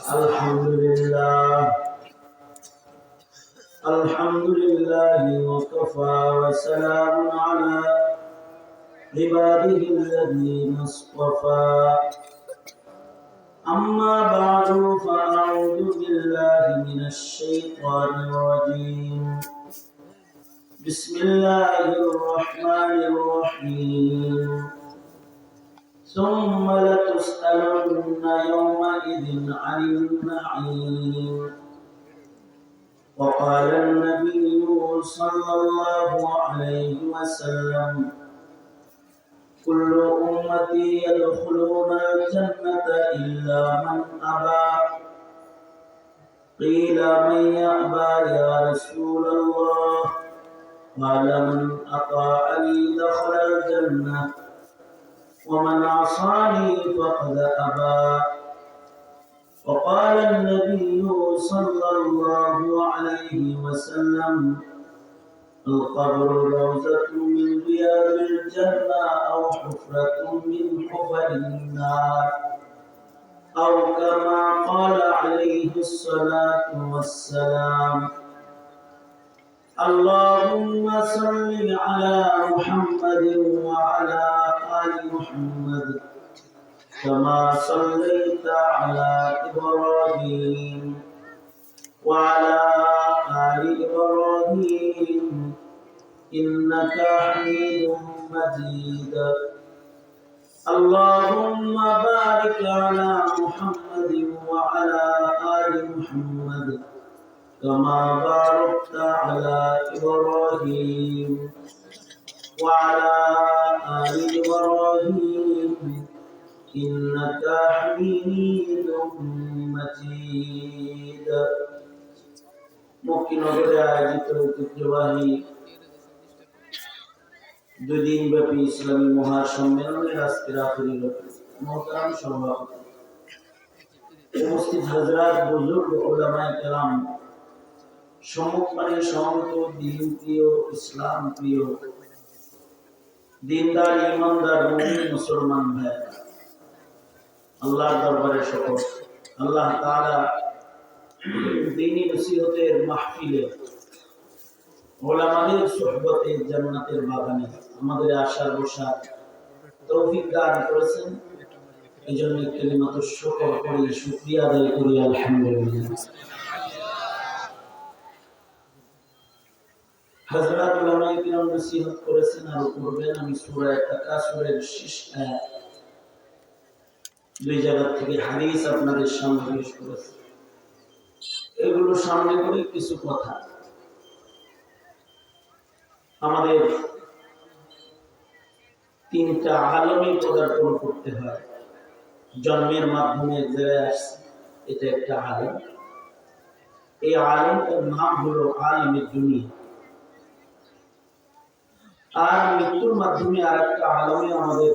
الحمد لله وكفى وسلام على عباده الذين اصطفى أما بعد فأعوذ بالله من الشيطان الرجيم بسم الله الرحمن الرحيم ثم لتسألن يومئذ عن النعيم وقال النبي صلى الله عليه وسلم كل أمتي يدخلون الجنة إلا من أبى قيل من يأبى يا رسول الله قال من أطاعني دخل الجنة ومن عصاني فقد أبى وقال النبي صلى الله عليه وسلم القبر روضة من رياض الجنة أو حفرة من حفر النار أو كما قال عليه الصلاة والسلام اللهم صل على محمد وعلى آل محمد كما صليت على إبراهيم وعلى آل إبراهيم إنك حميد مجيد اللهم بارك على محمد وعلى آل محمد كما باركت على إبراهيم وعلى آل إبراهيم إنك حميد مجيد মক্কিনগরে আয়োজিত ঐতিহ্যবাহী দুই দিনব্যাপী ইসলামী মহাসম্মেলনের আজকের আখেরি মোহতারাম সভাপতি উপস্থিত হযরত বুজুর্গ উলামায়ে কেরাম সম্মুখপানে সমবেত দিন প্রিয় ইসলাম প্রিয় দিনদার ইমানদার মুমিন মুসলমান ভাই আল্লাহর দরবারে শুকর আল্লাহ তাআলা দ্বীনি নসিহতের মাহফিলে উলামাদের সুহবতে জান্নাতের বাগানে আমাদের আশার বসার তৌফিক দান করেছেন এজন্য কালিমাতুশ শুকর করি শুকরিয়া আদায় করি আলহামদুলিল্লাহ হযরত উলামায়ে কিরাম নসিহত করেছেন আর করবেন আমি সূরা তাকাসুরের শেষ আয়াত দুই জায়গা থেকে হাদিস আপনাদের সামনে পেশ করেছি এগুলো সামনে করে কিছু কথা আমাদের তিনটা আলমে পদার্পণ করতে হয় জন্মের মাধ্যমে যারা আসছে এটা একটা আলম এই আলমটার নাম হলো আলমে দুনিয়া আর মৃত্যুর মাধ্যমে আর একটা আলমে আমাদের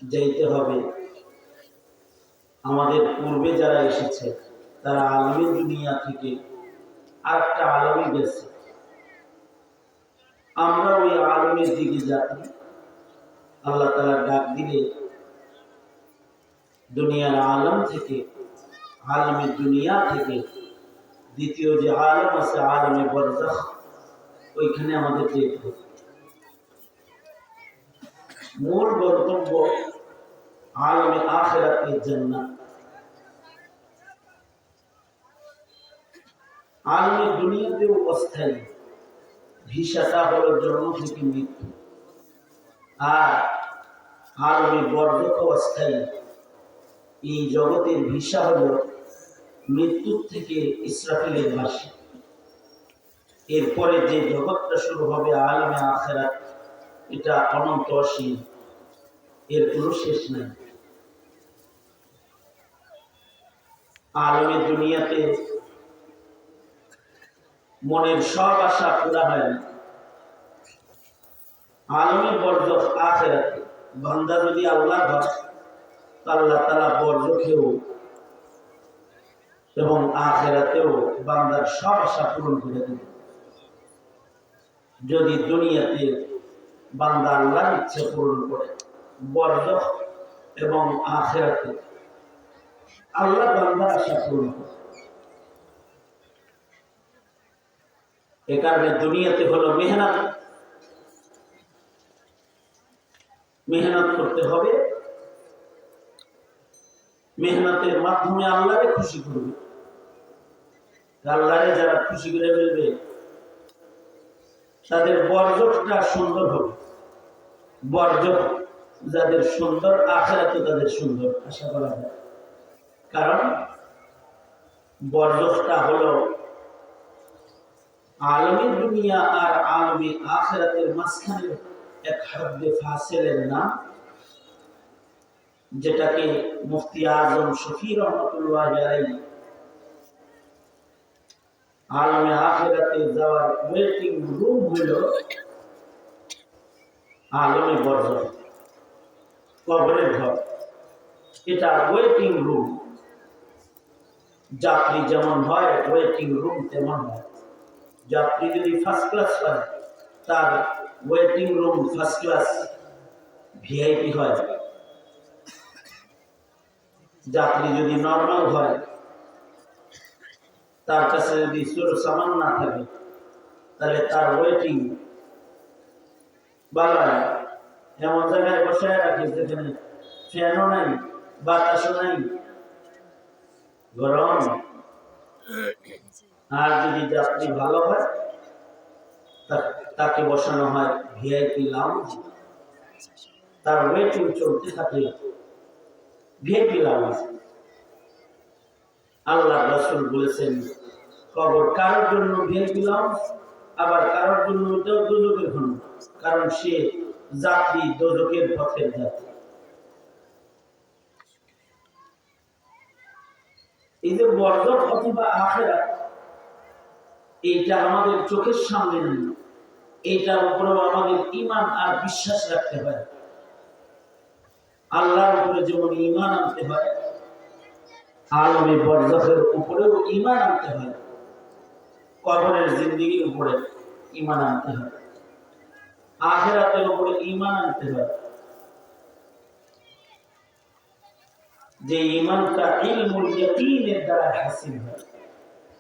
যাইতে হবে আমাদের পূর্বে যারা এসেছে তারা আলমে দুনিয়া থেকে আর একটা আলমে গেছে আমরা ওই আলমের দিকে যাচ্ছি আল্লাহ তাআলা ডাক দিলে দুনিয়ার আলম থেকে আলমে দুনিয়া থেকে দ্বিতীয় যে আলম আছে আলমে বরজাখ ওইখানে আমাদের যেতে হবে মূল গন্তব্য আলমে আখিরাতে জান্নাত আলমে দুনিয়াতে অস্থায়ী ভিসাটা হলো জন্ম থেকে মৃত্যু আর আলমে বরজাখ অস্থায়ী এই জগতের ভিসা হলো মৃত্যু থেকে ইসরাফিলের বাসী এরপরে যে জগৎটা শুরু হবে আলমে আখিরাত এটা অনন্ত অসীম এর কোনো শেষ নাই আলমে দুনিয়াতে মনের সব আশা পুরা হয় না আলমে বরজাখ আখিরাতে বান্দা যদি আল্লাহ হয় আল্লাহ তাআলা বরজাখেও এবং আখিরাতেও বান্দার সব আশা পূরণ করে দেবে যদি দুনিয়াতে বান্দা আল্লাহর ইচ্ছা পূরণ করে বরজখ এবং আখিরাতে আল্লাহ বান্দার আশা পূরণ করে। এ কারণে দুনিয়াতে হলো মেহনত, মেহনত করতে হবে। মেহনতের মাধ্যমে আল্লাহরে খুশি করবে। আল্লাহরে যারা খুশি করে ফেলবে তাদের বর্জকটা সুন্দর হবে। বর্জক যাদের সুন্দর, আখিরাতে তাদের সুন্দর আশা করা যায়। কারণ বর্জকটা হলো আলমী দুনিয়া আর আলমী আখিরাতের মাঝখানে এক হাদ্দে ফাসিলের নাম, যেটাকে মুফতি আজম শফি রহমতুল্লাহ আলাইহি আলমে আখিরাতে যাওয়ার ওয়েটিং রুম হলো আলমে বরজখ, কবরের ঘর। এটা ওয়েটিং রুম। যাত্রী যেমন হয় ওয়েটিং রুম তেমন হয়। যাত্রী যদি ফার্স্ট ক্লাস হয় তার waiting room first class VIP হয়। যাত্রী যদি নর্মাল হয়, তার কাছে যদি সুর সামান না থাকে, তাহলে তার ওয়েটিং বালায় এমন জায়গায় বসায় রাখে যেখানে ফ্যানও নাই, বাতাসও নাই, গরম। আর যদি যাত্রী ভালো হয় তাকে বসানো হয় ভিআইপি লাউঞ্জ। তার ওয়েটিং চলতে থাকে ভিআইপি লাউঞ্জ। আল্লাহ রাসূল বলেছেন কবর কারোর জন্য ভিআইপি লাউঞ্জ, আবার কারোর জন্য ওটাও দোজখের ঘর, কারণ সে যাত্রী, দোজখের পথের যাত্রী। এই যে বরজখ অথবা আখিরাত, এইটা আমাদের চোখের সামনে নেই। এইটার উপরেও আমাদের ঈমান আর বিশ্বাস রাখতে হয়। আল্লাহর উপরে যেমন ঈমান আনতে হয়, আলমে বরজখের উপরেও ঈমান আনতে হয়। কবরের জিন্দেগির উপরে ঈমান আনতে হয়, আখিরাতের উপরে ঈমান আনতে হয়। যে ঈমানটা ইলমুল ইয়াকিনের দ্বারা হাসিল হয়।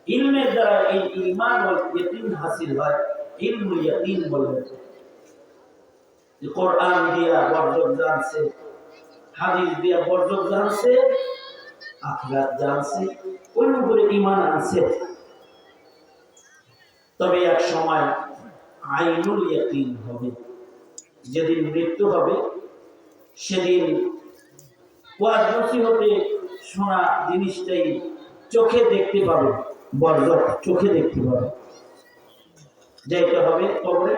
ইলমের দ্বারা এই ঈমান ও ইয়াকিন হাসিল হয়। ইলমুল ইয়াকিন বলে যে কোরআন দিয়া বরজখ জানছে, হাদিস দিয়া বরজখ জানছে, আখিরাত জানছে, ওই উপরে ঈমান আনছে। তবে এক সময় আইনুল ইয়াকিন হবে। যেদিন মৃত্যু হবে সেদিন ওয়াজ নসিহতে শোনা জিনিসটাই চোখে দেখতে পাবে। বরজখ চোখে দেখতে পাবে, যাইতে হবে কবরে,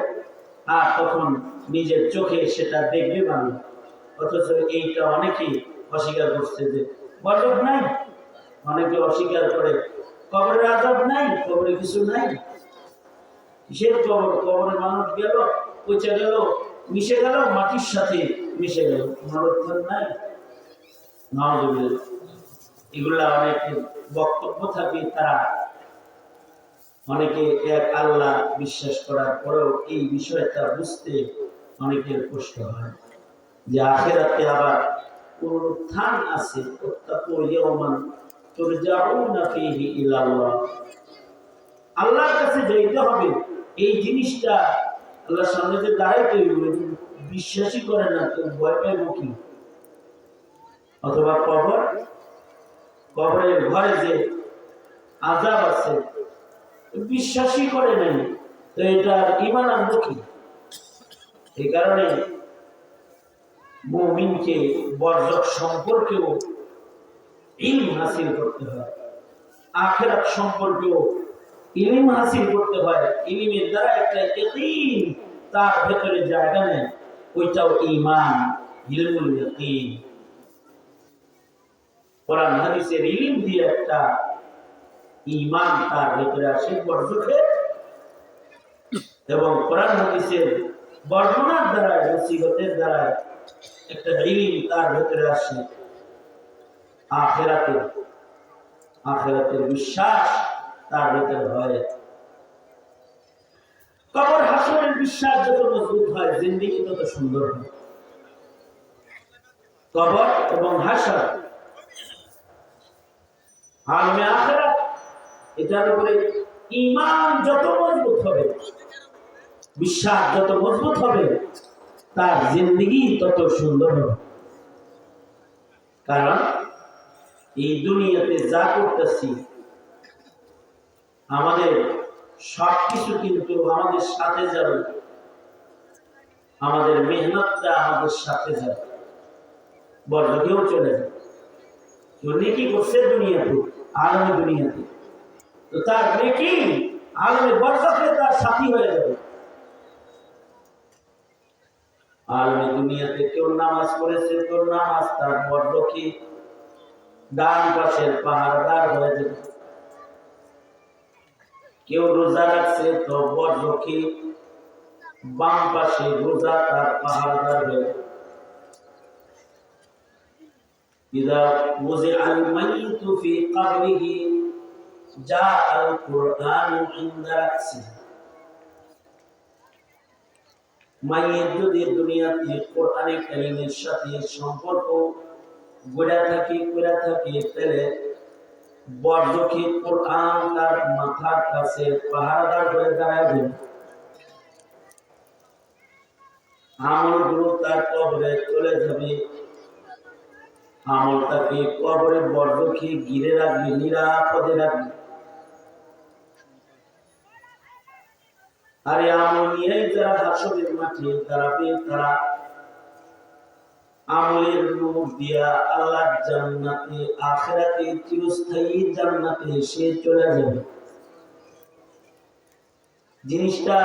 আর তখন নিজের চোখে সেটা দেখবে মানুষ। অথচ এইটা অনেকেই অস্বীকার করছে যে বরজখ নাই। অনেকে অস্বীকার করে কবরের আযাব নাই, কবরে কিছু নাই। কিসের কবর? কবরে মানুষ গেল, পচে গেল, মিশে গেল, মাটির সাথে মিশে গেল, পুনরুত্থান নাই। নাউযুবিল্লাহ। এগুলা অনেক বক্তব্য থাকে, তারা অনেকে এক আল্লাহ বিশ্বাস করার পরেও এই বিষয়টা বুঝতে অনেকের কষ্ট হয় যে আখিরাতে আবার পুনরুত্থান আছে। ওয়াত্তাকু ইয়াওমান তুরজাউনা ফীহি ইলাল্লাহ। আল্লাহর কাছে যাইতে হবে। এই জিনিসটা আল্লাহর সামনে যে দাঁড়াইতে হইবে, বিশ্বাসই করে না তো ভয় পাইব কি? অথবা কবর, কবরের ঘরে যে আযাব আছে বিশ্বাসই করে নাই, তো এটা ঈমান আনবো কি? এই কারণে মুমিনকে বরজখ সম্পর্কেও ইলম হাসিল করতে হয়, আখিরাত সম্পর্কেও ইলম হাসিল করতে হয়। ইলমের দ্বারা একটা ইয়াকিন তার ভেতরে জায়গা নেয়, ওইটাও ঈমান, ইলমুল ইয়াকিন। কোরআন হাদিসের ইলম দিয়ে একটা ঈমান তার ভেতরে আসে বরজখে, এবং কোরআন হাদিসের বর্ণনার দ্বারা, নসিহতের দ্বারা একটা ইলম তার ভেতরে আসে আখিরাতের, আখিরাতের বিশ্বাস তার ভেতরে হয়। কবর হাসরের বিশ্বাস যত মজবুত হয়, জিন্দেগি তত সুন্দর হয়। কবর এবং হাসর আলমে আখিরাত, এটার উপরে ঈমান যত মজবুত হবে, বিশ্বাস যত মজবুত হবে, তার জিন্দেগি তত সুন্দর হবে। কারণ এই দুনিয়াতে যা করতেছি, আমাদের সবকিছু কিন্তু আমাদের সাথে যাবে, আমাদের মেহনতটা আমাদের সাথে যাবে, বর্জকেও চলে যাবে। কেউ নেকি করছে দুনিয়াতে, আলমে দুনিয়াতে, তো তার নেকি আলমে বর্জকে তার সাথী হয়ে যাবে। আলমে দুনিয়াতে কেউ নামাজ পড়েছে, কেউ নামাজ তার বর্জকে ডান পাশের পাহাড়দার হয়ে যাবে। কেউ রোজা রাখছে, তো বর্জকে বাম পাশে রোজা তার পাহাড়দার হয়ে যাবে। إذا وضع الميت في قبره جاء القرآن عند رأسه। মাইয়ের যদি দুনিয়াতে কোরআনে কারীমের সাথে সম্পর্ক গড়ে থাকে তাহলে বর্জকে কোরআন তার মাথার কাছে পাহারাদার হয়ে দাঁড়াবে। আমলগুলো তার কবরে চলে যাবে, আমলটাকে কবরে বর্জকে ঘিরে রাখবে, নিরাপদে রাখবে। আর আমল নিয়েই যারা হাসরের মাঠে দাঁড়াবে, তারা আমলের নূর দিয়া আল্লাহর জান্নাতে, আখিরাতে চিরস্থায়ী জান্নাতে সে চলে যাবে। জিনিসটা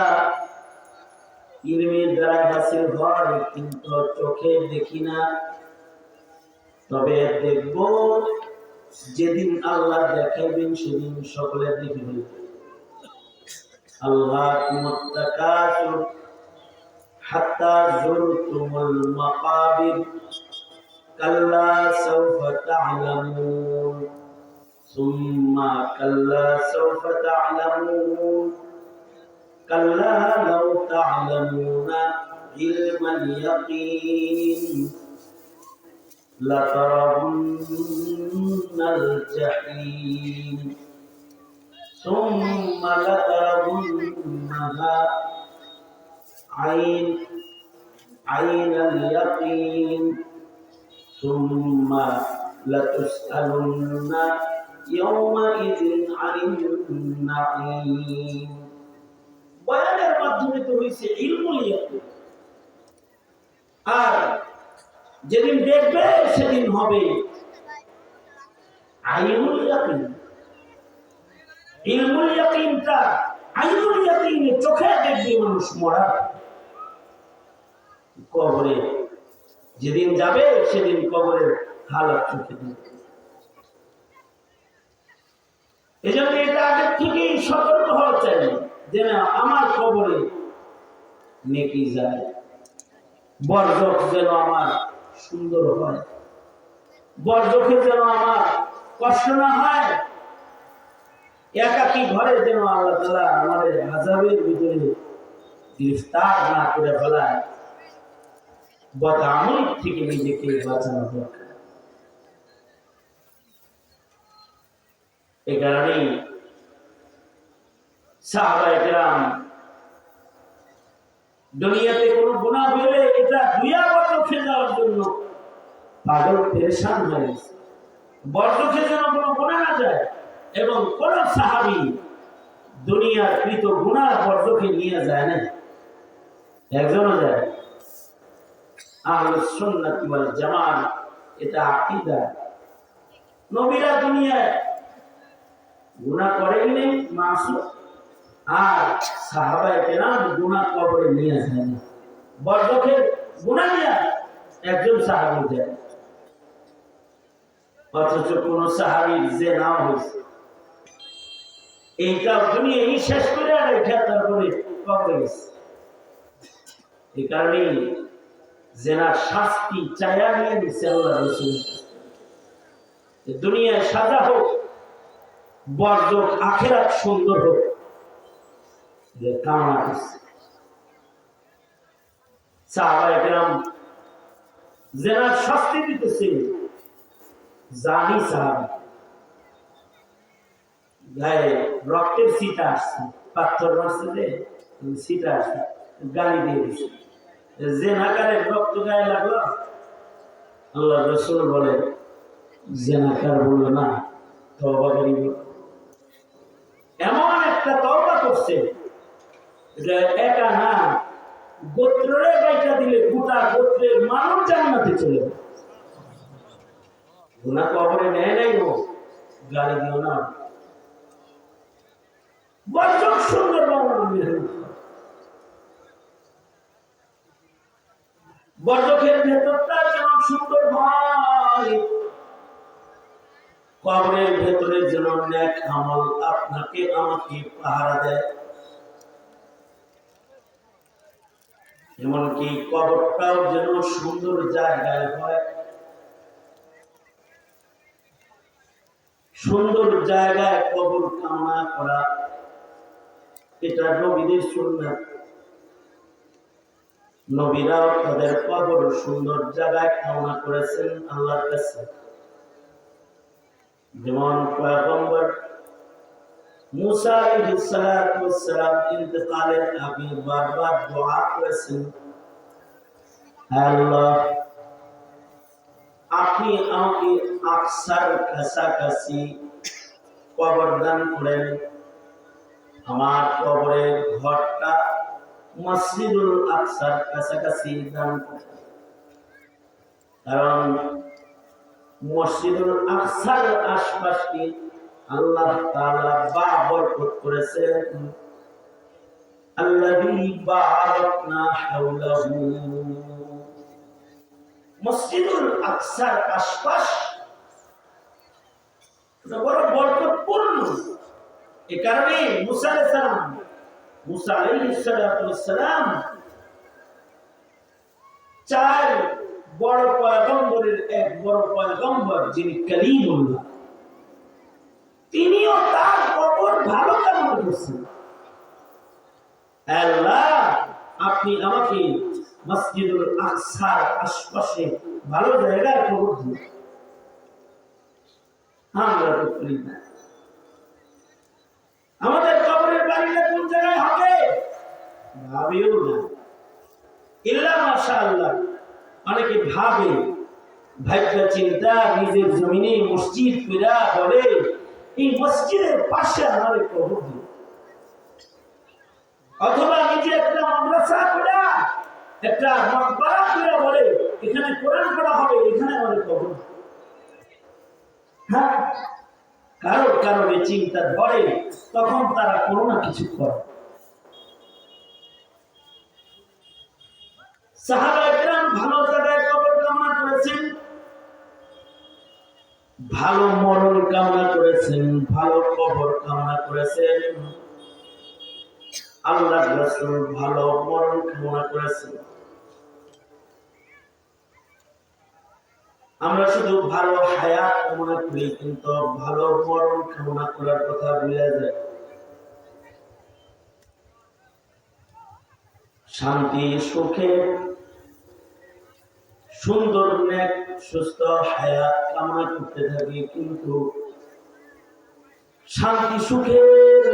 ইলমের দ্বারা হাসিল হয়, কিন্তু চোখে দেখি না। তবে দেখব যেদিন আল্লাহ দেখাইবেন, সেদিন সকলে দেখবেন। আল্লাহকুম আত-তাকাসুর হাত্তা যুরতুমুল মাকাবির কাল্লা সাওফা তা'লামুন সুম্মা কাল্লা সাওফা তা'লামুন কাল্লা লাউ তা'লামুনা ইলমাল ইয়াকিন লাতারাবুন্নাল জাহিম ثم لترونها عين اليقين ثم لتسألن يومئذ عن النعيم। বয়ানের মাধ্যমে তো হয়েছে ইলমুল ইয়াকিন, আর যেদিন দেখবে সেদিন হবে আইনুল ইয়াকিন। ইলমুল ইয়াকিনটা আইনুল ইয়াকিন, চোখে দেখবে মানুষ মরা। কবরে যেদিন যাবে সেদিন কবরের হালত চোখে দেখবে। এজন্য এটা আগে থেকেই সতর্ক হওয়া চাই, যেন আমার কবরে নেকি যায়, বর্জক যেন আমার সুন্দর হয়, বর্জকে যেন আমার কষ্ট না হয়, একাকী ঘরে যেন আল্লাহ তাআলা আমাদের আযাবের ভিতরে গ্রেফতার না করে ফেলায়। বদআমল থেকে নিজেকে বাঁচানো দরকার। এই কারণেই সাহাবায়ে কেরাম দুনিয়াতে কোনো গুনাহ হলে এটা দুইয়া বর্জকে যাওয়ার জন্য পাগল পেরেশান হয়ে গেছে। বর্জকে যেন কোনো গুনাহ না যায়, এবং কোন সাহাবী দুনিয়ার কৃত গুনাহ বর্জকে নিয়ে যায় না, একজনও যায়। আহলুস সুন্নাত ওয়াল জামাত এটা আকীদা। নবীরা দুনিয়ায় গুনাহ করেননি, মাসুম, আর সাহাবায়ে কেরাম গুনাহ কবরে নিয়ে যায় না। বর্জকে গুনাহ নিয়ে একজন সাহাবী যায়, অথচ কোন সাহাবীর জিনা হয়েছে, এইটা দুনিয়ায় শেষ করে আর এটা তারপরে কবরে গেছে। এই কারণে জিনার শাস্তি চায়া নিয়ে দিচ্ছে আল্লাহ রাসূল। দুনিয়ায় সাজা হোক, বর্জক আখিরাত সুন্দর হোক, যে কামনা করছে। সাহাবায়ে কেরাম জিনার শাস্তি দিতেছে, জানি সাহাবী গায়ে রক্তের সিটা আসছে, পাথর মারছে যে সিটা আসছে, গালি দিয়ে দিচ্ছে। জেনাকারের রক্ত গায়ে লাগলো, আল্লাহ রসুল বলে জেনাকার বললো না, তওবা করিব। এমন একটা তওবা করছে যে একা না, গোত্রের বাইটা দিলে গোটা গোত্রের মানুষ জান্নাতে চলে যাবে। গুনাহ কবরে নেয় নাই, ও গালি দিও না। বড় সুন্দর বর্জকের ভেতরটা যেমন সুন্দর হয়, কবরের ভেতরে যেন নেক আমল আপনাকে আমাকে পাহারা দেয়। এমনকি কবরটাও যেন সুন্দর জায়গায় হয়, সুন্দর জায়গায় কবর কামনা করা, এটা নবীদের সুন্নাত। নবীরাও তাদের কবর সুন্দর জায়গায় কামনা করেছেন আল্লাহর কাছে। যেমন পয়গম্বর মুসা আলাইহিস সালাতু ওয়াস সালাম ইন্তেকালের আগে বারবার দোয়া করেছেন, আল্লাহ আপনি আমাকে আকসার কাছাকাছি কবর দান করেন, আমার কবরের ঘরটা মসজিদুল আকসার কাছাকাছি দান করেন। কারণ মসজিদুল আকসার আশপাশে আল্লাহ তাআলা বরকত করেছেন, আল্লাযী বারাকনা হাওলাহু। মসজিদুল আকসার আশপাশ বড় বরকতপূর্ণ। এই কারণে মুসা আলাইহিস সালাম চার বড় পয়গম্বরের এক বড় পয়গম্বর যিনি কালিমুল্লাহ, তিনিও তার কবর ভালো কামনা করছেন। আল্লাহ আপনি আমাকে মসজিদুল আকসার আশপাশে ভালো জায়গায় কবর দিন। আমরা তো করি না। আমাদের কবরের বাড়িটা কোন জায়গায় হবে ভাবিও না, ইল্লা মাশাআল্লাহ। অনেকে ভাবে, ভাবনা চিন্তা নিজের জমিনে মসজিদ কইরা বলে এই মসজিদের পাশে আমার কবর দিন, অথবা নিজে একটা মাদ্রাসা কইরা একটা মাকবারা কইরা বলে এখানে কোরআন পড়া হবে, এখানে আমার কবর। হ্যাঁ, কারোর কারণে চিন্তা ধরে, তখন তারা কোনো না কিছু করে। সাহাবায়ে কেরাম ভালো জায়গায় কবর কামনা করেছেন, ভালো মরণ কামনা করেছেন, ভালো কবর কামনা করেছেন। আল্লাহর রাসূল ভালো মরণ কামনা করেছেন। আমরা শুধু ভালো হায়াত কামনা করি, কিন্তু ভালো মরণ কামনা করার কথা ভুলে যাই। শান্তি সুখে সুন্দর নেক সুস্থ হায়াত কামনা করতে থাকি, কিন্তু শান্তি সুখের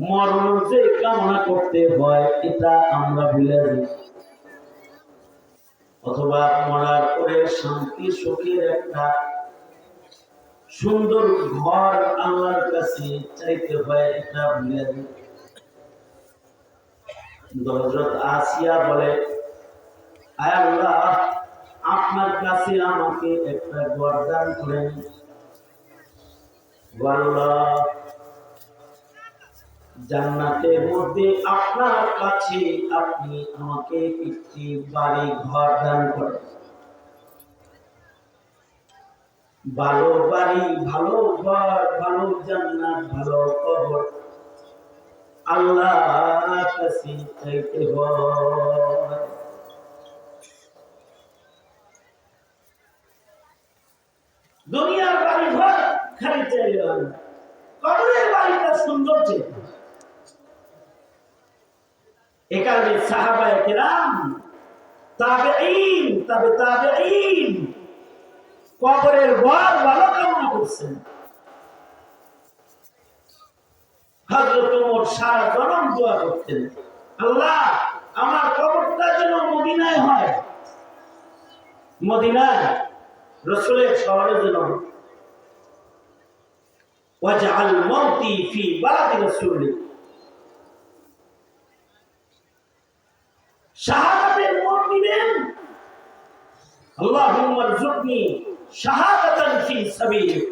মরণ যে কামনা করতে হয় এটা আমরা ভুলে যাই। অথবা মরার পরে শান্তি সুখের একটা সুন্দর ঘর আল্লাহর কাছে চাইতে হয়, এটা ভুলে যাই। হযরত আসিয়া বলে, আয় আল্লাহ আপনার কাছে আমাকে একটা ঘর দান করেন। আল্লাহ জান্নাতের মধ্যে আপনার কাছে আপনি আমাকে একটি বাড়ি ঘর দান করেন, ভালো বাড়ি, ভালো ঘর, ভালো জান্নাত, ভালো কবর আল্লাহর কাছে চাইতে হয়। দুনিয়ার বাড়ি ঘর খালি চাইলে হয় না, কবরের বাড়িটা সুন্দর চাই। এ কারণে সাহাবায়ে কেরাম, তাবেঈন, কবরের ঘর ভালো কামনা করছেন। হযরত ওমর সারা জনম দোয়া করতেন, আল্লাহ আমার কবরটা যেন মদিনায় হয়, মদিনায় রাসূলের শহরে যেন। ওয়াজআল মাউতি ফি বালাদি রাসূলি, শাহাদাতের মত দিবেন, আল্লাহুম্মা রযুকনি শাহাদাতান ফি সাবিলিক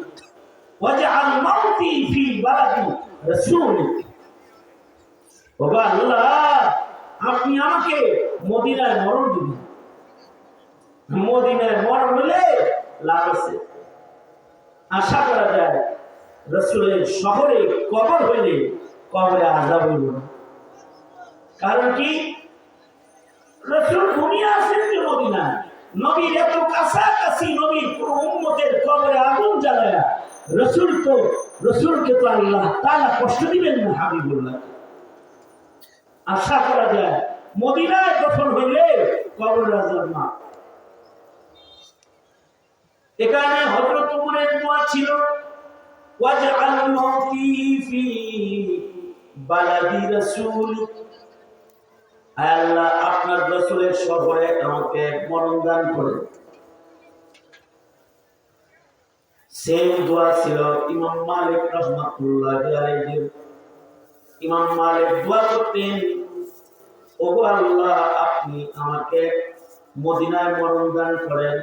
ওয়াজআল মাউতি ফি বালাদি রাসূলিক। ও আল্লাহ, আপনি আমাকে মদিনায় মরণ দিবেন, মদিনায় মরণ হলে লাভ আছে। আশা করা যায় রাসূলের শহরে কবর হইলে কবরে আযাব হইল না। কারণ কি, রাসূল ঘুমিয়ে আছেন যে মদিনায়, নবীর এত কাছাকাছি, নবীর পুরো উম্মতের কবরে আগুন জ্বালায় রাসূলকে তো আল্লাহ তাআলা কষ্ট দিবেন না হাবিবুল্লাহ। আশা করা যায় মদিনায় দফন হইলে কবরের আযাব না। এখানে হযরত ওমরের দোয়া ছিল, ওয়াজআল মাউতি ফি বালাদি রাসূলিক, আল্লাহ আপনার রাসূলের শহরে আমাকে মরণ দান করেন। সেম দোয়া ছিল ইমাম মালিক রাহমাতুল্লাহি আলাইহি। ইমাম মালিক দোয়া করতেন, ওগো আল্লাহ আপনি আমাকে মদিনায় মরণ দান করেন।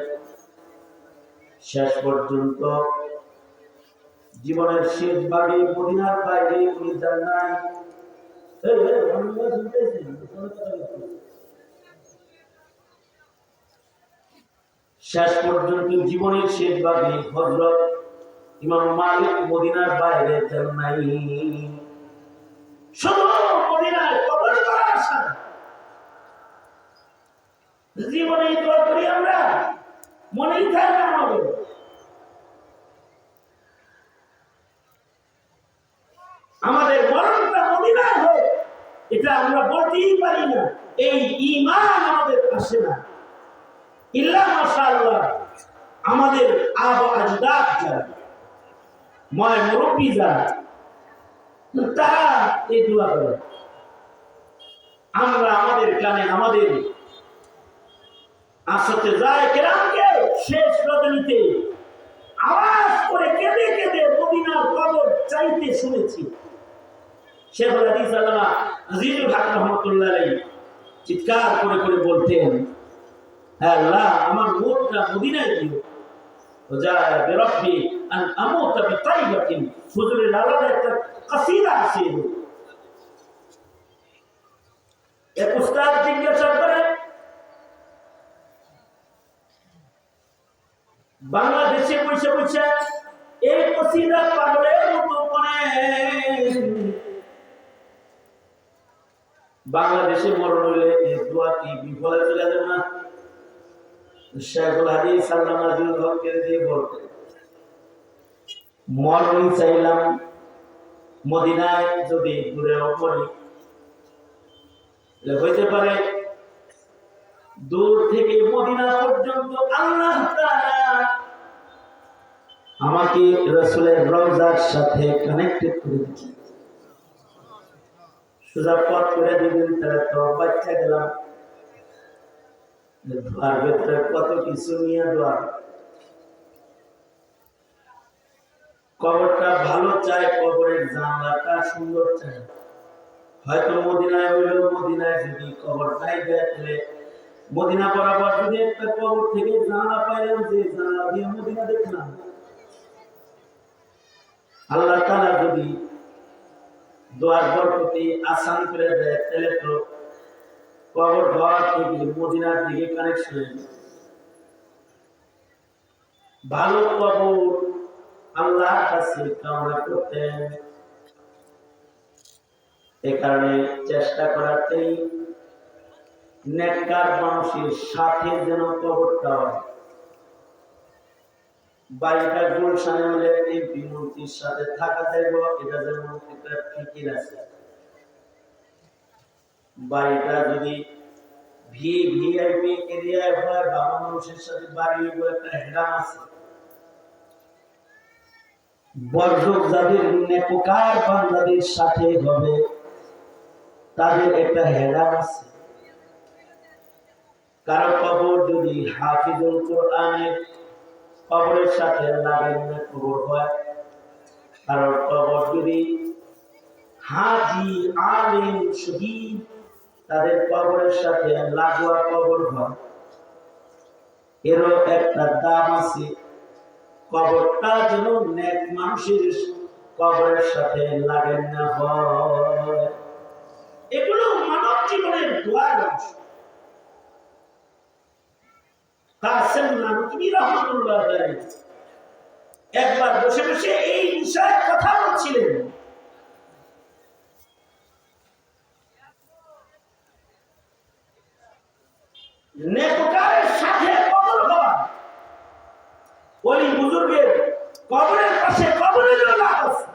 শেষ পর্যন্ত জীবনের শেষ ভাগে মদিনার বাইরে উনি যান নাই। শেষ পর্যন্ত জীবনের শেষ ভাগে হযরত ইমাম মালিক মদিনার বাইরে যান নাই, শুধু মদিনায় কবর করার আশা। জীবনে দোয়া করি আমরা, মনেই থাকে না আমাদের। আমাদের মরণটা মদিনায় হোক, এটা আমরা বলতেই পারি না, এই ঈমান আমাদের আসে না। ইল্লা মাশাআল্লাহ আমাদের আবা আজদাদ যারা, ময় মুরব্বী যারা, তারা এই দোয়া করে। আমরা আমাদের কানে আমাদের আসতে যায় কেরামকে শেষ রজনীতে আওয়াজ করে কেঁদে কেঁদে মদিনার কবর চাইতে শুনেছি। শেখুল হাদিস আল্লামা আজিজুল হক রহমাতুল্লাহ আলাইহি চিৎকার করে করে বলতেন, হে আল্লাহ আমার মূলটা মদিনায় দিও। ওয়াজা বিরাব্বি আন আমুতা বিতাইবাতিন, হুজুরের আলাদা একটা কসিদা আছে। এক উস্তাদ জিজ্ঞাসা করে, বাংলাদেশে বসে বসে এই কসিদা পাগলের মতো করে, বাংলাদেশে মরণ হইলে এই দোয়া কি বিফলে চলে যাবে না? শেখুল হাদিস আল্লামা আজিজুল হককে দিয়ে বলতেন, মরণ চাইলাম মদিনায় যদি দূরে পড়ি, হইতে পারে দূর থেকে মদিনা পর্যন্ত আল্লাহ তাআলা আমাকে রাসূলের রওজার সাথে কানেক্টেড করে দিবেন, সোজা পথ করে দিবেন। তাহলে তো বাচ্চা গেলাম, দোয়ার ভেতরে কত কিছু নিয়ে দোয়া। কবরটা ভালো চাই, কবরের জানলাটা সুন্দর চাই। হয়তো মদিনায় হইলেও মদিনায় যদি কবর নাই দেয়, তাহলে মদিনা বরাবর যদি একটা কবর থেকে জানলা পাইলাম, যে জানলা দিয়ে মদিনা দেখলাম, আল্লাহ তাআলা যদি দোয়ার বরকতে আসান করে দেয়, তাহলে তো কবর ঘর থেকে মদিনার দিকে কানেকশন হয়ে যায়। ভালো কবর আল্লাহর কাছে কামনা করতেন। এ কারণে চেষ্টা করাতেই নেককার মানুষের সাথে যেন কবরটা হয়। বাড়িটা গুলশানে হলে এমপি মন্ত্রীর সাথে থাকা যাইব, এটা যেমন একটা ফিকির আছে। বাড়িটা যদি ভিআইপি এরিয়ায় হয়, বাবা মানুষের সাথে বাড়ি একটা হেডাম আছে। বরজক যাদের নেককার বান্দাদের সাথে হবে তাদের একটা হেলান আছে। কারো কবর যদি হাফিজুল কোরআনের কবরের সাথে লাগেন না কবর হয়, কারো কবর যদি হাজি আলিম শহীদ তাদের কবরের সাথে লাগোয়া কবর হয়, এরও একটা দাম আছে। কবরটা যেন নেক মানুষের কবরের সাথে লাগেন না হয়। এগুলো মানব জীবনের দোয়ার অংশ। কাসেম নানভী রাহমাতুল্লাহ আলাইহি একবার বসে বসে এই বিষয়ে কথা বলছিলেন। নেককারের সাথে কবর হওয়া, ওলি বুজুর্গের কবরের পাশে কবরের লাভ আছে।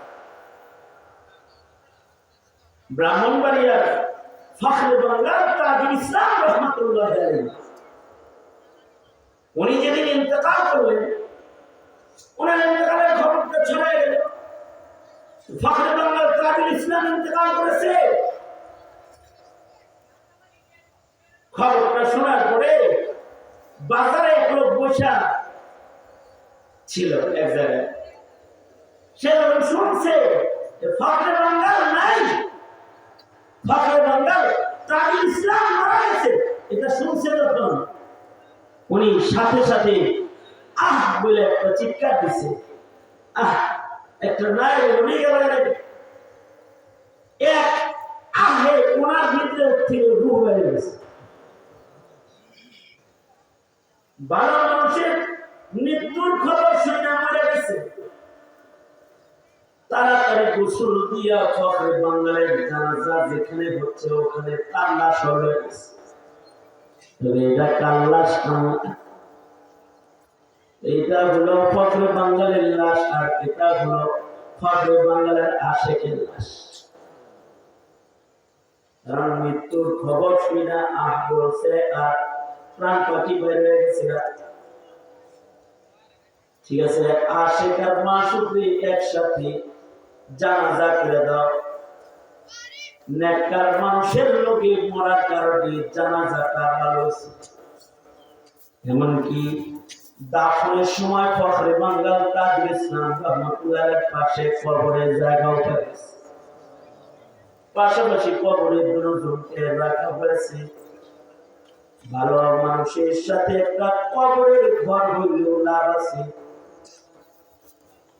ব্রাহ্মণবাড়িয়ার ফখরে বাংলার তাজুল ইসলাম রাহমাতুল্লাহ আলাইহি উনি যেদিন ইন্তেকাল করলেন, ওনার ইন্তেকালের খবরটা ছড়িয়ে গেল, ফখরে বাংলার তাজুল ইসলাম ইন্তেকাল করেছে। খবরটা শোনার পরে বাজারে এক লোক বসা ছিল এক জায়গায়, সে যখন শুনছে ফখরে বাংলার নাই, ফখরে বাংলার তাজুল ইসলাম মারা গেছে, এটা শুনছে যখন উনি সাথে সাথে আহ বলে একটা চিৎকার দিচ্ছে। আহ একটা নাই উনি গেল, এক আহে ওনার ভিতরে থেকে রূহ বেরিয়ে গেছে। ভালো মানুষের মৃত্যুর খবর শুনে মারা গেছে, তাড়াতাড়ি গোসল দিয়া ফখরে বাংলার জানাজা যেখানে হচ্ছে ওখানে তার লাশ হয়ে গেছে। এটা কার লাশ? এইটা হলো ফখরে বাংলার লাশ, আর এটা হলো ফখরে বাংলার আশেকের লাশ। কারণ মৃত্যুর খবর শুনে আহ বলছে আর প্রাণ পাখি বের হয়ে গেছে। ঠিক আছে, আশেক আর মাসুককে একসাথে জানাজা করে দাও। নেককার মানুষের লোকে মরার কারণে জানাজাটা ভালো হয়েছে। এমনকি দাফনের সময় ফখরে বাংলার তাজুল ইসলাম রাহমাতুল্লাহির পাশে কবরের জায়গাও পেয়েছে, পাশাপাশি কবরের দুজনকে রাখা হয়েছে। ভালো মানুষের সাথে একটা কবরের ঘর হইলেও লাভ আছে।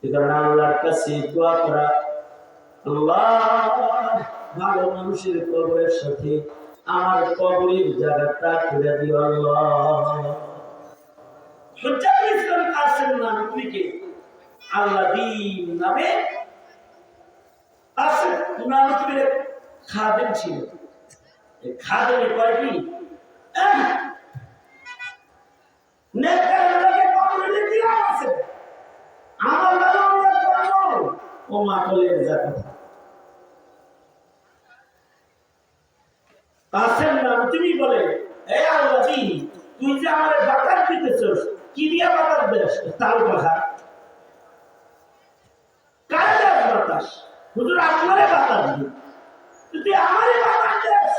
এজন্য আল্লাহর কাছে দোয়া করা, আল্লাহ ভালো মানুষের কবরের সাথে আমার কবরের জায়গাটা করে দিও আল্লাহ। হুজ্জাতুল ইসলাম কাসেম নানভীকে আল্লাহ দিন নামে কাসেম নানভীর খাদেম ছিল। এই খাদেমে কয়টি? নেককারকে কবরে দিলাম আছে, আমার ভালো করো ও মাকলের জাত। কাসেম নানভী বলে, এ আল্লাহ তুই যে আমারে বাতাস দিতেছস, কি দিয়া বাতাস দেস? তাল পাখা। কারে দেস বাতাস? হুজুর আপনারে বাতাস দিই। তুই আমারে বাতাস দেস,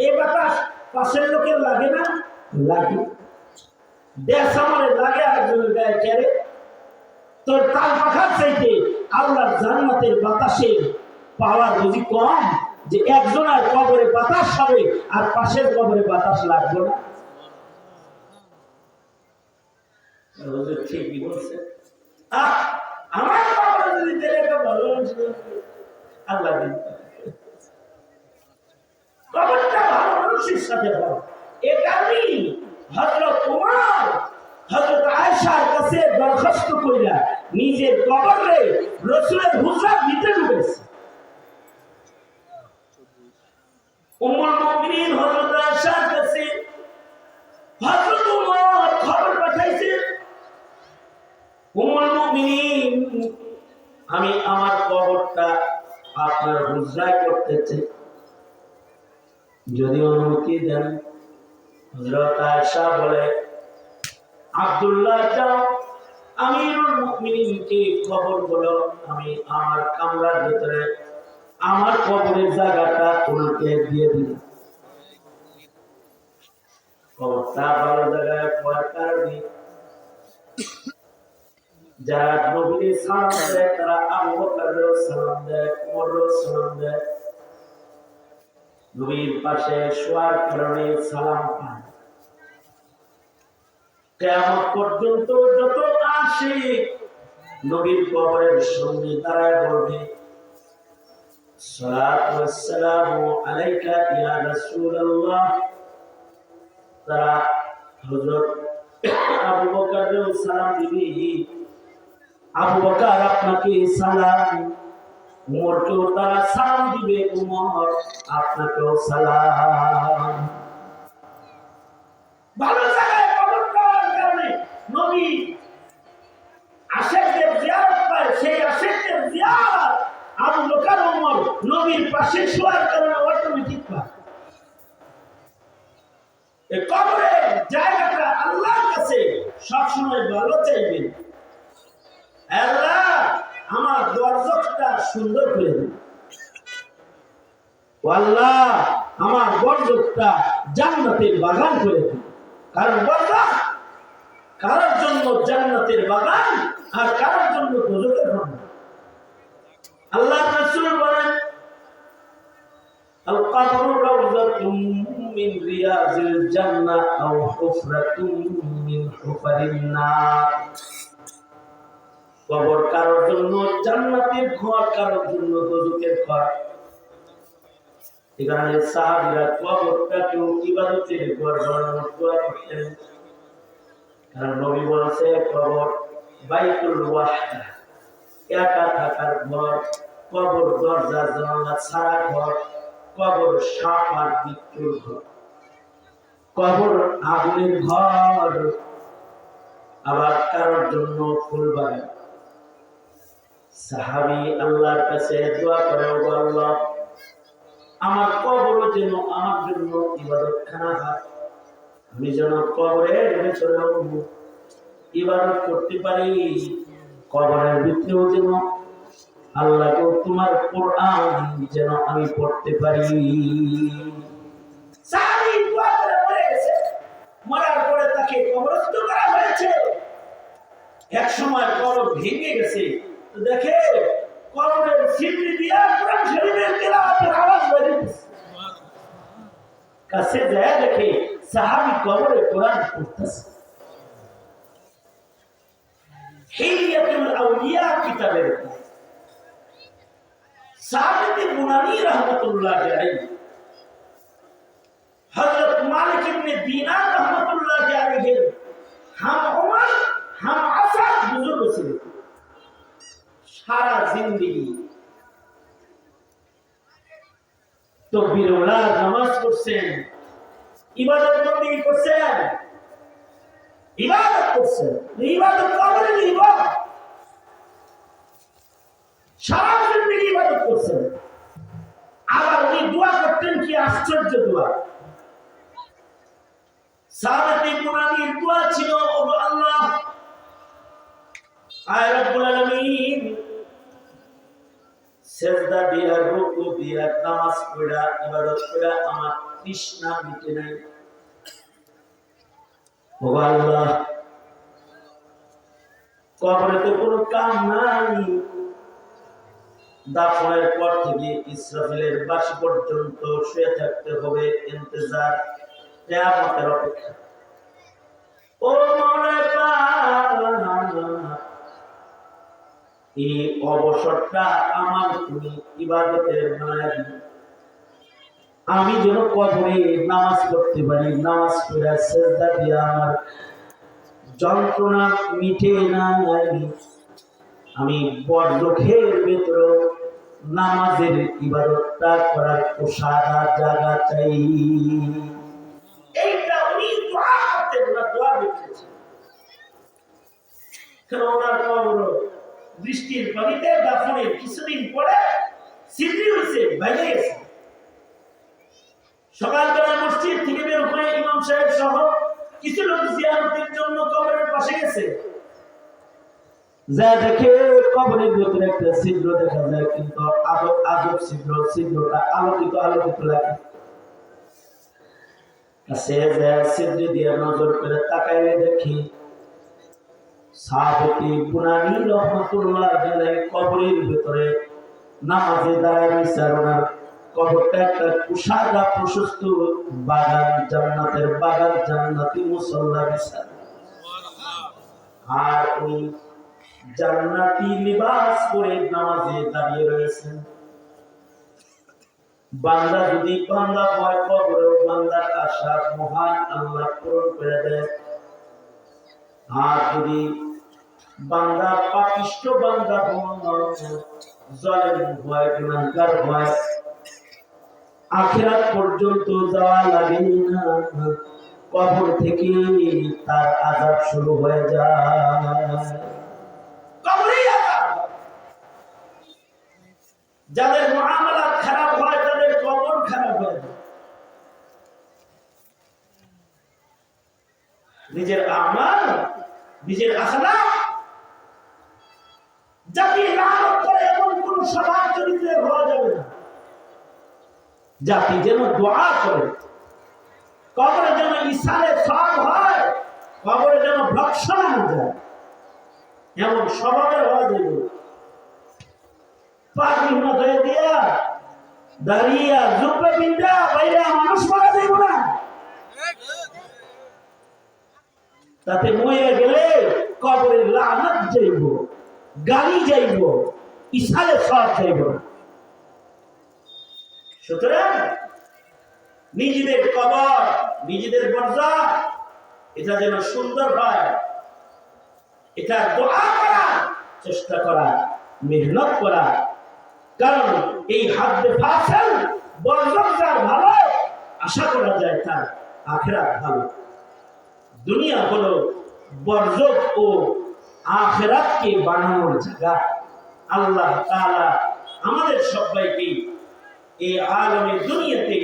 এই বাতাস পাশের লোকের লাগে না? লাগে। দেশ আমারে লাগে আরেকজনের গায়ে কেড়ে। তোর তাল পাখার চাইতে আল্লাহর জান্নাতের বাতাসের পাওয়ার বুঝি কম যে একজনের কবরে বাতাস হবে আর পাশের কবরে বাতাস লাগবে না? ঠিকই বলছে। আমার কবরে যদি দিলে একটা ভালো আল্লাহ দিন, কবরটা ভালো মানুষের সাথে হয়। এ কারণেই হযরত ওমর হযরত আয়েশার কাছে দরখাস্ত কইরা নিজের কবরে রাসূলের হুজরার ভিতরে ঢুকেছে। উম্মুল মুমিনিন হযরত আয়েশার কাছে হযরত ওমর খবর পাঠাইছে, উম্মুল মুমিনিন আমি আমার কবরটা আপনার হুজরায় করতে চাই, যদি অনুমতি দেন। হযরত আয়েশা বলে, আব্দুল্লাহ যাও আমিরুল মুমিনিনকে খবর বলো, আমি আমার কামরার ভিতরে আমার কবরের জায়গাটা ওনাকে দিয়ে দিলাম। কবরটা ভালো জায়গায় হওয়ার কারণে যারা নবীর সালাম দেয় তারা আবু বকরের সালাম দেয়, ওমরের সালাম দেয়। নবীর পাশে শোয়ার কারণে সালাম পায়। কিয়ামত পর্যন্ত যত আসে নবীর কবরের সামনে দাঁড়ায় বলবে, সালাতু ওয়াসসালামু আলাইকা ইয়া রাসূলুল্লাহ। তারা হযরত আবু বকরের সালাম দিবে, আবু বকর আপনাকে সালাম। উমরকেও তারা সালাম দিবে, উমর আপনাকেও সালাম। ভালো জায়গায় কবর পাওয়ার কারণে নবী আশিকদের জিয়ারত পায়। সেই আশিকদের জিয়ারত আবু বকর উমর নবীর পাশে শোয়ার কারণে অটোমেটিক পায়। এই কবরের জায়গাটা আল্লাহর কাছে সবসময় ভালো চাইবেন, আল্লাহ আমার বরজখটা সুন্দর করে দিন, আল্লাহ আমার বরজখটা জান্নাতের বাগান করে দিন। কারণ বরজখ কারোর জন্য জান্নাতের বাগান আর কারোর জন্য দোজখের বাগান। আল্লাহ রাসূল বলেন, আল কবরু রাউযাতুম মিন রিয়াজিল জান্নাহ আও হুফরাতুম মিন হুফারিন নার। কবর কারোর জন্য জান্নাতের ঘর, কারোর জন্য দোজখের ঘর। এখানে সাহাবীরা কবরটাকেও ইবাদতের ঘর বানানোর দোয়া করতেন। কারণ নবী বলেছে কবর বাইতুল ওয়াহদা, একা থাকার ঘর। কবর দরজা জানালা ছাড়া ঘর। কবর সাপ আর বিচ্ছুর ঘর। কবর আগুনের ঘর। আবার কারোর জন্য ফুল বাগান। সাহাবী আল্লাহর কাছে দোয়া করে, ও আল্লাহ আমার কবরও যেন আমার জন্য ইবাদতখানা হয়। আমি যেন কবরের ভেতরে ইবাদত করতে পারি। কবরের ভিতরেও যেন আল্লাহকে তোমার কোরআন যেন আমি পড়তে পারি। সাহাবী দোয়া করে মরে গেছে। মরার পরে তাকে কবরস্থ করা হয়েছে। এক সময় কবর ভেঙে গেছে, তো দেখে কবরের সিঁড়ি দিয়া কোরআন শরীফের তেলাওয়াতের আওয়াজ বের হচ্ছে। কাছে যায় দেখে সাহাবী কবরে কোরআন পড়তেছে। হিলিয়াতুল আউলিয়া কিতাবের সাবিত বুনানি রাহমাতুল্লাহ আলাইহি, হযরত মালিক ইবনে দিনার রাহমাতুল্লাহ আলাইহি হাম ওমর হাম আসাদ বুজুর্গ ছিলেন। সারা জিন্দেগি তাকবীরুল্লাহ নামাজ পড়ছেন, ইবাদত বন্দেগী করছেন, ইবাদত করছেন। ইবাদত কবরে ইবাদত, সারা জিন্দেগি ইবাদত করছেন। আবার উনি দোয়া করতেন, কি আশ্চর্য দোয়া! সাহাবায়ে বুনানির দোয়া ছিল, ও আল্লাহ আয় রব্বুল আলামিন, সেজদা দিয়া রুকু দিয়া নামাজ পড়া ইবাদত করা আমার তৃষ্ণা মিটে নাই। ও আল্লাহ কবরে তো কোনো কাম নাই। দাফনের পর থেকে ইসরাফিলের বাঁশি পর্যন্ত শুয়ে থাকতে হবে, ইন্তজার, কিয়ামতের অপেক্ষা। ও মওলা পাক, এই অবসরটা আমার তুমি ইবাদতের বানায় দিও। আমি যেন কবরে নামাজ পড়তে পারি, নামাজ পড়ে সেজদা দিয়া আমার যন্ত্রণা মিটে নাই। আমি বড়লোকের ভেতরে নামাজের ইবাদতটা করার সারা জায়গা চাই। এইটা উনি দোয়া করতেন, না দোয়া লিখেছেন। কারণ ওনার কবর বৃষ্টির পানিতে দাফনের কিছুদিন পরে সিদ্ধি হয়েছে, ভেঙে গেছে। সকালবেলা মসজিদ থেকে বের হয়ে ইমাম সাহেব সহ কিছু লোক জিয়ারতের জন্য কবরের পাশে গেছে। যা দেখে কবরের ভিতরে একটা ছিদ্র দেখা যায়, কিন্তু আজব আজব ছিদ্র, ছিদ্রটা আলোকিত আলোকিত লাগে। সে যে ছিদ্র দিয়ে নজর করে তাকাইলে দেখি সাহাবী বুনানি রহমাতুল্লাহ আলাইহি কবরের ভিতরে নামাজে দাঁড়ায় বিচারণার কবরটা একটা কুশাদা প্রশস্ত বাগান, জান্নাতের বাগান, জান্নাতি মুসল্লা বিচার। আর ওই জান্নাতি লিবাস পরে নামাজে দাঁড়িয়ে রয়েছেন। বান্দা যদি বান্দা হয়, কবরেও বান্দার আশা মহান আল্লাহ পূরণ করে দেয়। আর যদি বান্দা পাপিষ্ঠ বান্দা হয়, জালেম হয়, গুনাহগার হয়, আখিরাত পর্যন্ত যাওয়া লাগে না, কবর থেকে তার আযাব শুরু হয়ে যায়। কবরেই আযাব। যাদের মুআমালাত খারাপ হয় তাদের কবর খারাপ হয়। নিজের আমাল, নিজের আখলাক জাতি লানত করে এমন কোন স্বভাব চরিত্রে হওয়া যাবে না। জাতি যেন দোয়া করে, কবরে যেন ইসালে সওয়াব হয়, কবরে যেন ভৎসনা না যায়, এমন স্বভাবের হওয়া যাবে। পাগড়ি মাথায় দিয়া দাঁড়িয়ে জুব্বা বিন্দা বাইরে মানুষ মারা যাইব না। তাতে মরে গেলে কবরের লানত যাইব, গালি যাইব, ইসালে সওয়াব যাইব না। সুতরাং নিজেদের কবর, নিজেদের বরজাখ এটা যেন সুন্দর হয়, এটা দোয়া করা, চেষ্টা করা, মেহনত করা। কারণ এই হাদ্দে ফাসল বরজাখ যার ভালো, আশা করা যায় তার আখিরাত ভালো। দুনিয়া হলো বরজাখ ও আখিরাতকে বানানোর জায়গা। আল্লাহ তাআলা আমাদের সবাইকে এই আলমে দুনিয়াতে,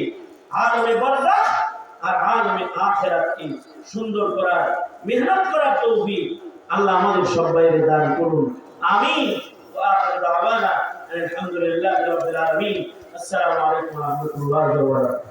আলমে বরজাখ আর আলমে আখিরাতকে সুন্দর করার, মেহনত করার তৌফিক আল্লাহ আমাদের সবাইকে দান করুন। আমিন। ওয়া আখিরু দাওয়ানা আলহামদুলিল্লাহি রাব্বিল আলামিন। আসসালামু আলাইকুম ওয়া রাহমাতুল্লাহি ওয়া বারাকাতুহু।